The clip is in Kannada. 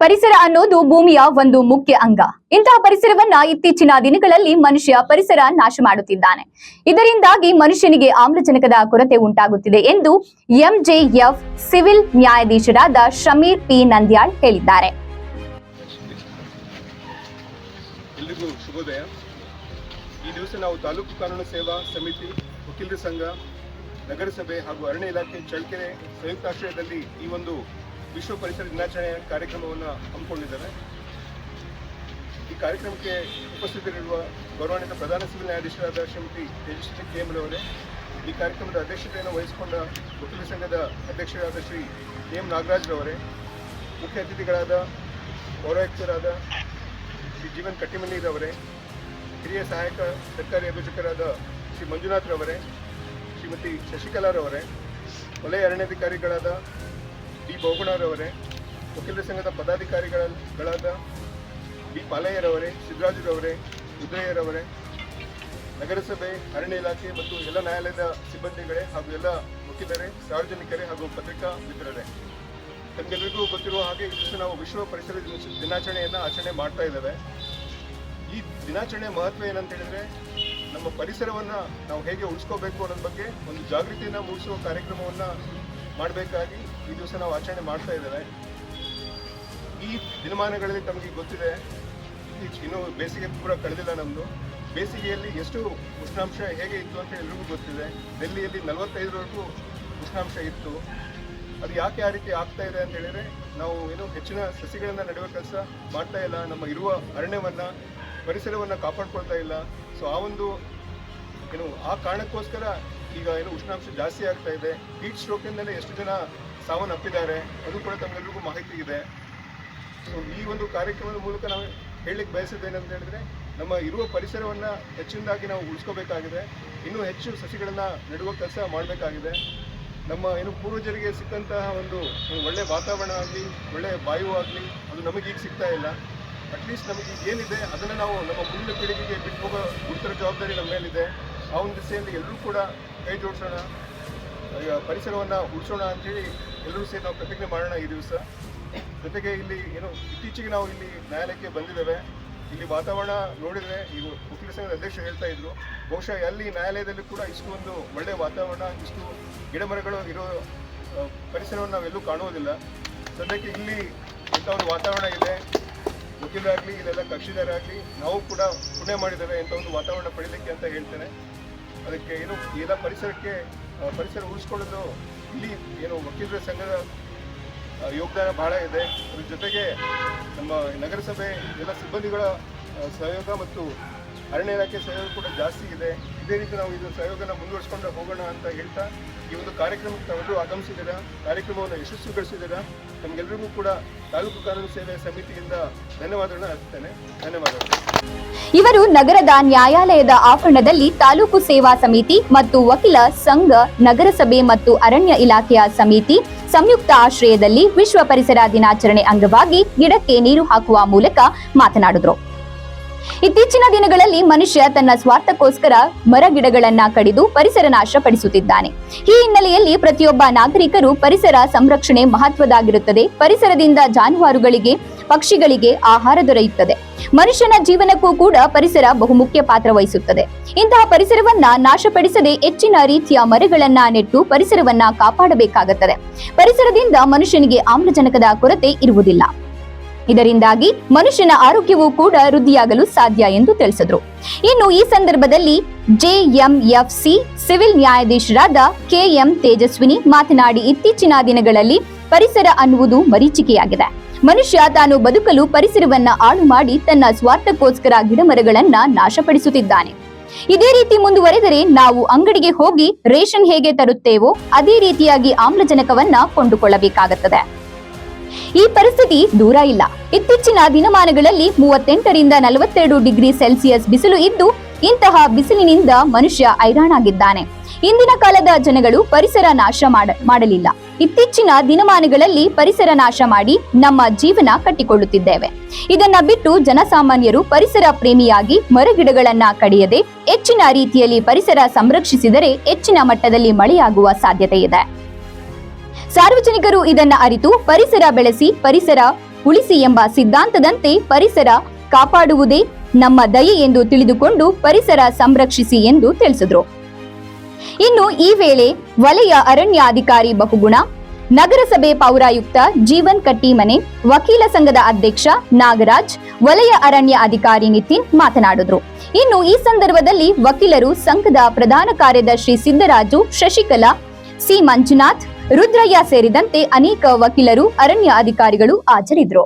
ಪರಿಸರ ಅನ್ನೋದು ಭೂಮಿಯ ಒಂದು ಮುಖ್ಯ ಅಂಗ. ಇಂತಹ ಪರಿಸರವನ್ನ ಇತ್ತೀಚಿನ ದಿನಗಳಲ್ಲಿ ಮನುಷ್ಯ ಪರಿಸರ ನಾಶ ಮಾಡುತ್ತಿದ್ದಾನೆ. ಇದರಿಂದಾಗಿ ಮನುಷ್ಯನಿಗೆ ಆಮ್ಲಜನಕದ ಕೊರತೆ ಉಂಟಾಗುತ್ತಿದೆ ಎಂದು ಎಂಜೆಎಫ್ ಸಿವಿಲ್ ನ್ಯಾಯಾಧೀಶರಾದ ಶಮೀರ್ ಪಿ ನಂದ್ಯಾಳ್ ಹೇಳಿದ್ದಾರೆ. ಎಲ್ಲರಿಗೂ ಶುಭೋದಯ. ಈ ದಿವಸ ನಾವು ತಾಲೂಕು ಕಾನೂನು ಸೇವಾ ಸಮಿತಿ, ವಕೀಲರ ಸಂಘ, ನಗರಸಭೆ ಹಾಗೂ ಅರಣ್ಯ ಇಲಾಖೆ ಚಳ್ಳಕೆರೆ ಸಂಯುಕ್ತಾಶ್ರಯದಲ್ಲಿ ಈ ಒಂದು ವಿಶ್ವ ಪರಿಸರ ದಿನಾಚರಣೆಯ ಕಾರ್ಯಕ್ರಮವನ್ನು ಹಮ್ಮಿಕೊಂಡಿದ್ದೇವೆ. ಈ ಕಾರ್ಯಕ್ರಮಕ್ಕೆ ಉಪಸ್ಥಿತರಿರುವ ಗೌರವಾನ್ವಿತ ಪ್ರಧಾನ ಸಿವಿಲ್ ನ್ಯಾಯಾಧೀಶರಾದ ಶ್ರೀಮತಿ ತೇಜಸ್ವಿನಿ KM ರವರೇ, ಈ ಕಾರ್ಯಕ್ರಮದ ಅಧ್ಯಕ್ಷತೆಯನ್ನು ವಹಿಸಿಕೊಂಡ ವಕೀಲರ ಸಂಘದ ಅಧ್ಯಕ್ಷರಾದ ಶ್ರೀ KM ನಾಗರಾಜ್ ರವರೇ, ಮುಖ್ಯ ಅತಿಥಿಗಳಾದ ಪೌರಾಯುಕ್ತರಾದ ಶ್ರೀ ಜೀವನ್ ಕಟ್ಟಿಮನಿರವರೇ, ಹಿರಿಯ ಸಹಾಯಕ ಸರ್ಕಾರಿ ಅಭಿಯೋಜಕರಾದ ಶ್ರೀ ಮಂಜುನಾಥ್ ರವರೇ, ಶ್ರೀಮತಿ ಶಶಿಕಲಾ ರವರೇ, ವಲಯ ಅರಣ್ಯಾಧಿಕಾರಿಗಳಾದ ಡಿ ಬೋಗುಣರವರೇ, ವಕೀಲರ ಸಂಘದ ಪದಾಧಿಕಾರಿಗಳಾದ ಡಿ ಪಾಲಯ್ಯರವರೇ, ಸಿದ್ದರಾಜುರವರೇ, ಉದಯರವರೇ, ನಗರಸಭೆ, ಅರಣ್ಯ ಇಲಾಖೆ ಮತ್ತು ಎಲ್ಲ ನ್ಯಾಯಾಲಯದ ಸಿಬ್ಬಂದಿಗಳೇ ಹಾಗೂ ಎಲ್ಲ ವಕೀಲರೇ, ಸಾರ್ವಜನಿಕರೇ ಹಾಗೂ ಪತ್ರಿಕಾ ಮಿತ್ರರೇ, ತಮಗೆಲ್ಲರಿಗೂ ಗೊತ್ತಿರುವ ಹಾಗೆ ಈ ದಿವಸ ನಾವು ವಿಶ್ವ ಪರಿಸರ ದಿನಾಚರಣೆಯನ್ನು ಆಚರಣೆ ಮಾಡ್ತಾ ಇದ್ದೇವೆ. ಈ ದಿನಾಚರಣೆಯ ಮಹತ್ವ ಏನಂತ ಹೇಳಿದ್ರೆ, ನಮ್ಮ ಪರಿಸರವನ್ನು ನಾವು ಹೇಗೆ ಉಳಿಸ್ಕೋಬೇಕು ಅನ್ನೋದ್ರ ಬಗ್ಗೆ ಒಂದು ಜಾಗೃತಿಯನ್ನು ಮೂಡಿಸುವ ಕಾರ್ಯಕ್ರಮವನ್ನು ಮಾಡಬೇಕಾಗಿ ಈ ದಿವಸ ನಾವು ಆಚರಣೆ ಮಾಡ್ತಾ ಇದ್ದೇವೆ. ಈ ದಿನಮಾನಗಳಲ್ಲಿ ತಮಗೆ ಗೊತ್ತಿದೆ, ಇನ್ನು ಬೇಸಿಗೆ ಪೂರ ಕಳೆದಿಲ್ಲ ನಮ್ಮದು. ಬೇಸಿಗೆಯಲ್ಲಿ ಎಷ್ಟು ಉಷ್ಣಾಂಶ ಹೇಗೆ ಇತ್ತು ಅಂತ ಎಲ್ರಿಗೂ ಗೊತ್ತಿದೆ. ಡೆಲ್ಲಿಯಲ್ಲಿ 45ರವರೆಗೂ ಉಷ್ಣಾಂಶ ಇತ್ತು. ಅದು ಯಾಕೆ ಆ ರೀತಿ ಆಗ್ತಾ ಇದೆ ಅಂತ ಹೇಳಿದರೆ, ನಾವು ಏನು ಹೆಚ್ಚಿನ ಸಸಿಗಳನ್ನು ನೆಡುವ ಕೆಲಸ ಮಾಡ್ತಾ ಇಲ್ಲ, ನಮ್ಮ ಇರುವ ಅರಣ್ಯವನ್ನು, ಪರಿಸರವನ್ನು ಕಾಪಾಡ್ಕೊಳ್ತಾ ಇಲ್ಲ. ಸೊ ಆ ಕಾರಣಕ್ಕೋಸ್ಕರ ಈಗ ಉಷ್ಣಾಂಶ ಜಾಸ್ತಿ ಆಗ್ತಾ ಇದೆ. ಹೀಟ್ ಸ್ಟ್ರೋಕಿಂದಲೇ ಎಷ್ಟು ಜನ ಸಾವನ್ನಪ್ಪಿದ್ದಾರೆ ಅದು ಕೂಡ ತಮಗೆಲ್ಲರಿಗೂ ಮಾಹಿತಿ ಇದೆ. ಸೊ ಈ ಒಂದು ಕಾರ್ಯಕ್ರಮದ ಮೂಲಕ ನಾವು ಹೇಳಲಿಕ್ಕೆ ಬಯಸಿದ್ದೇನೆಂತ ಹೇಳಿದ್ರೆ, ನಮ್ಮ ಇರುವ ಪರಿಸರವನ್ನು ಹೆಚ್ಚಿನದಾಗಿ ನಾವು ಉಳಿಸ್ಕೋಬೇಕಾಗಿದೆ. ಇನ್ನೂ ಹೆಚ್ಚು ಸಸಿಗಳನ್ನು ನೆಡುವ ಕೆಲಸ ಮಾಡಬೇಕಾಗಿದೆ. ನಮ್ಮ ಪೂರ್ವಜರಿಗೆ ಸಿಕ್ಕಂತಹ ಒಂದು ಒಳ್ಳೆಯ ವಾತಾವರಣ ಆಗಲಿ, ಒಳ್ಳೆಯ ವಾಯು ಆಗಲಿ, ಅದು ನಮಗೀಗ ಸಿಗ್ತಾ ಇಲ್ಲ. ಅಟ್ಲೀಸ್ಟ್ ನಮಗೆ ಏನಿದೆ ಅದನ್ನು ನಾವು ನಮ್ಮ ಮುಂದಿನ ಪೀಳಿಗೆಗೆ ಬಿಟ್ಟು ಹೋಗೋ ಗುರುತರ ಜವಾಬ್ದಾರಿ ನಮ್ಮ ಮೇಲಿದೆ. ಆ ಒಂದು ದಿಸೆಯಲ್ಲಿ ಎಲ್ಲರೂ ಕೂಡ ಕೈ ಜೋಡಿಸೋಣ, ಪರಿಸರವನ್ನು ಉಳಿಸೋಣ ಅಂಥೇಳಿ ಎಲ್ಲರೂ ಸೇರಿ ನಾವು ಪ್ರತಿಜ್ಞೆ ಮಾಡೋಣ ಈ ದಿವಸ. ಜೊತೆಗೆ ಇಲ್ಲಿ ಇತ್ತೀಚೆಗೆ ನಾವು ಇಲ್ಲಿ ನ್ಯಾಯಾಲಯಕ್ಕೆ ಬಂದಿದ್ದೇವೆ. ಇಲ್ಲಿ ವಾತಾವರಣ ನೋಡಿದರೆ, ಈಗ ವಕೀಲ ಸಂಘದ ಅಧ್ಯಕ್ಷರು ಹೇಳ್ತಾ ಇದ್ರು, ಬಹುಶಃ ಅಲ್ಲಿ ನ್ಯಾಯಾಲಯದಲ್ಲಿ ಕೂಡ ಇಷ್ಟು ಒಂದು ಒಳ್ಳೆಯ ವಾತಾವರಣ, ಇಷ್ಟು ಗಿಡಮರಗಳು ಇರೋ ಪರಿಸರವನ್ನು ನಾವೆಲ್ಲೂ ಕಾಣುವುದಿಲ್ಲ. ಸದ್ಯಕ್ಕೆ ಇಲ್ಲಿ ಇಂಥ ಒಂದು ವಾತಾವರಣ ಇದೆ. ವಕೀಲರಾಗಲಿ, ಇಲ್ಲೆಲ್ಲ ಕಕ್ಷಿದಾರಾಗಲಿ ನಾವು ಕೂಡ ಪುಣ್ಯ ಮಾಡಿದ್ದೇವೆ ಇಂಥ ಒಂದು ವಾತಾವರಣ ಪಡೀಲಿಕ್ಕೆ ಅಂತ ಹೇಳ್ತೇನೆ. ಅದಕ್ಕೆ ಎಲ್ಲ ಪರಿಸರ ಉಳಿಸ್ಕೊಳ್ಳೋದು ಇಲ್ಲಿ ವಕೀಲರ ಸಂಘದ ಯೋಗದಾನ ಬಹಳ ಇದೆ. ಅದ್ರ ಜೊತೆಗೆ ನಮ್ಮ ನಗರಸಭೆ ಎಲ್ಲ ಸಿಬ್ಬಂದಿಗಳ ಸಹಯೋಗ ಮತ್ತು ಅರಣ್ಯ ಇಲಾಖೆ ಸಹಯೋಗ ಕೂಡ ಜಾಸ್ತಿ ಇದೆ. ಇದೇ ರೀತಿ ನಾವು ಇದು ಸಹಯೋಗನ ಮುಂದುವರಿಸ್ಕೊಂಡು ಹೋಗೋಣ ಅಂತ ಹೇಳ್ತಾ, ಈ ಒಂದು ಕಾರ್ಯಕ್ರಮಕ್ಕೆ ತಾವೆಲ್ಲರೂ ಆಗಮಿಸಿದ್ದೀರಾ, ಕಾರ್ಯಕ್ರಮವನ್ನು ಯಶಸ್ವಿಗೊಳಿಸಿದ್ದೀರಾ. ನಮಗೆಲ್ಲರಿಗೂ ಕೂಡ ತಾಲೂಕು ಕಾನೂನು ಸೇವೆ ಸಮಿತಿಯಿಂದ ಧನ್ಯವಾದಗಳನ್ನ ಅರ್ಪಿಸ್ತೇನೆ. ಧನ್ಯವಾದಗಳು. ಇವರು ನಗರದ ನ್ಯಾಯಾಲಯದ ಆವರಣದಲ್ಲಿ ತಾಲೂಕು ಸೇವಾ ಸಮಿತಿ ಮತ್ತು ವಕೀಲ ಸಂಘ, ನಗರಸಭೆ ಮತ್ತು ಅರಣ್ಯ ಇಲಾಖೆಯ ಸಮಿತಿ ಸಂಯುಕ್ತ ಆಶ್ರಯದಲ್ಲಿ ವಿಶ್ವ ಪರಿಸರ ದಿನಾಚರಣೆ ಅಂಗವಾಗಿ ಗಿಡಕ್ಕೆ ನೀರು ಹಾಕುವ ಮೂಲಕ ಮಾತನಾಡಿದರು. ಇತ್ತೀಚಿನ ದಿನಗಳಲ್ಲಿ ಮನುಷ್ಯ ತನ್ನ ಸ್ವಾರ್ಥಕ್ಕೋಸ್ಕರ ಮರ ಗಿಡಗಳನ್ನ ಕಡಿದು ಪರಿಸರ ನಾಶ ಪಡಿಸುತ್ತಿದ್ದಾನೆ. ಈ ಹಿನ್ನೆಲೆಯಲ್ಲಿ ಪ್ರತಿಯೊಬ್ಬ ನಾಗರಿಕರು ಪರಿಸರ ಸಂರಕ್ಷಣೆ ಮಹತ್ವದಾಗಿರುತ್ತದೆ. ಪರಿಸರದಿಂದ ಜಾನುವಾರುಗಳಿಗೆ, ಪಕ್ಷಿಗಳಿಗೆ ಆಹಾರ ದೊರೆಯುತ್ತದೆ. ಮನುಷ್ಯನ ಜೀವನಕ್ಕೂ ಕೂಡ ಪರಿಸರ ಬಹುಮುಖ್ಯ ಪಾತ್ರ ವಹಿಸುತ್ತದೆ. ಇಂತಹ ಪರಿಸರವನ್ನ ನಾಶಪಡಿಸದೆ ಹೆಚ್ಚಿನ ರೀತಿಯ ಮರಗಳನ್ನ ನೆಟ್ಟು ಪರಿಸರವನ್ನ ಕಾಪಾಡಬೇಕಾಗುತ್ತದೆ. ಪರಿಸರದಿಂದ ಮನುಷ್ಯನಿಗೆ ಆಮ್ಲಜನಕದ ಕೊರತೆ ಇರುವುದಿಲ್ಲ. ಇದರಿಂದಾಗಿ ಮನುಷ್ಯನ ಆರೋಗ್ಯವೂ ಕೂಡ ವೃದ್ಧಿಯಾಗಲು ಸಾಧ್ಯ ಎಂದು ತಿಳಿಸಿದರು. ಇನ್ನು ಈ ಸಂದರ್ಭದಲ್ಲಿ ಜೆಎಂಎಫ್ಸಿ ಸಿವಿಲ್ ನ್ಯಾಯಾಧೀಶರಾದ KM ತೇಜಸ್ವಿನಿ ಮಾತನಾಡಿ, ಇತ್ತೀಚಿನ ದಿನಗಳಲ್ಲಿ ಪರಿಸರ ಅನ್ನುವುದು ಮರೀಚಿಕೆಯಾಗಿದೆ. ಮನುಷ್ಯ ತಾನು ಬದುಕಲು ಪರಿಸರವನ್ನ ಹಾಳು ಮಾಡಿ ತನ್ನ ಸ್ವಾರ್ಥಕ್ಕೋಸ್ಕರ ಗಿಡಮರಗಳನ್ನ ನಾಶಪಡಿಸುತ್ತಿದ್ದಾನೆ. ಇದೇ ರೀತಿ ಮುಂದುವರೆದರೆ ನಾವು ಅಂಗಡಿಗೆ ಹೋಗಿ ರೇಷನ್ ಹೇಗೆ ತರುತ್ತೇವೋ ಅದೇ ರೀತಿಯಾಗಿ ಆಮ್ಲಜನಕವನ್ನ ಕೊಂಡುಕೊಳ್ಳಬೇಕಾಗುತ್ತದೆ. ಈ ಪರಿಸ್ಥಿತಿ ದೂರ ಇಲ್ಲ. ಇತ್ತೀಚಿನ ದಿನಮಾನಗಳಲ್ಲಿ 38ರಿಂದ 42 ಡಿಗ್ರಿ ಸೆಲ್ಸಿಯಸ್ ಬಿಸಿಲು ಇದ್ದು, ಇಂತಹ ಬಿಸಿಲಿನಿಂದ ಮನುಷ್ಯ ಹೈರಾಣಾಗಿದ್ದಾನೆ. ಇಂದಿನ ಕಾಲದ ಜನಗಳು ಪರಿಸರ ನಾಶ ಮಾಡಲಿಲ್ಲ. ಇತ್ತೀಚಿನ ದಿನಮಾನಗಳಲ್ಲಿ ಪರಿಸರ ನಾಶ ಮಾಡಿ ನಮ್ಮ ಜೀವನ ಕಟ್ಟಿಕೊಳ್ಳುತ್ತಿದ್ದೇವೆ. ಇದನ್ನ ಬಿಟ್ಟು ಜನಸಾಮಾನ್ಯರು ಪರಿಸರ ಪ್ರೇಮಿಯಾಗಿ ಮರಗಿಡಗಳನ್ನ ಕಡಿಯದೆ ಹೆಚ್ಚಿನ ರೀತಿಯಲ್ಲಿ ಪರಿಸರ ಸಂರಕ್ಷಿಸಿದರೆ ಹೆಚ್ಚಿನ ಮಟ್ಟದಲ್ಲಿ ಮಳೆಯಾಗುವ ಸಾಧ್ಯತೆ ಇದೆ. ಸಾರ್ವಜನಿಕರು ಇದನ್ನ ಅರಿತು ಪರಿಸರ ಬೆಳೆಸಿ ಪರಿಸರ ಉಳಿಸಿ ಎಂಬ ಸಿದ್ಧಾಂತದಂತೆ ಪರಿಸರ ಕಾಪಾಡುವುದೇ ನಮ್ಮ ದಯೆ ಎಂದು ತಿಳಿದುಕೊಂಡು ಪರಿಸರ ಸಂರಕ್ಷಿಸಿ ಎಂದು ತಿಳಿಸಿದ್ರು. ಇನ್ನು ಈ ವೇಳೆ ವಲಯ ಅರಣ್ಯಾಧಿಕಾರಿ ಬಹುಗುಣ, ನಗರಸಭೆ ಪೌರಾಯುಕ್ತ ಜೀವನ್ ಕಟ್ಟಿಮನೆ, ವಕೀಲ ಸಂಘದ ಅಧ್ಯಕ್ಷ ನಾಗರಾಜ್, ವಲಯ ಅರಣ್ಯ ಅಧಿಕಾರಿ ನಿತಿನ್ ಮಾತನಾಡಿದ್ರು. ಇನ್ನು ಈ ಸಂದರ್ಭದಲ್ಲಿ ವಕೀಲರು ಸಂಘದ ಪ್ರಧಾನ ಕಾರ್ಯದರ್ಶಿ ಸಿದ್ದರಾಜು, ಶಶಿಕಲಾ, ಸಿ ಮಂಜುನಾಥ್, ರುದ್ರಯ್ಯ ಸೇರಿದಂತೆ ಅನೇಕ ವಕೀಲರು, ಅರಣ್ಯ ಅಧಿಕಾರಿಗಳು ಹಾಜರಿದ್ದರು.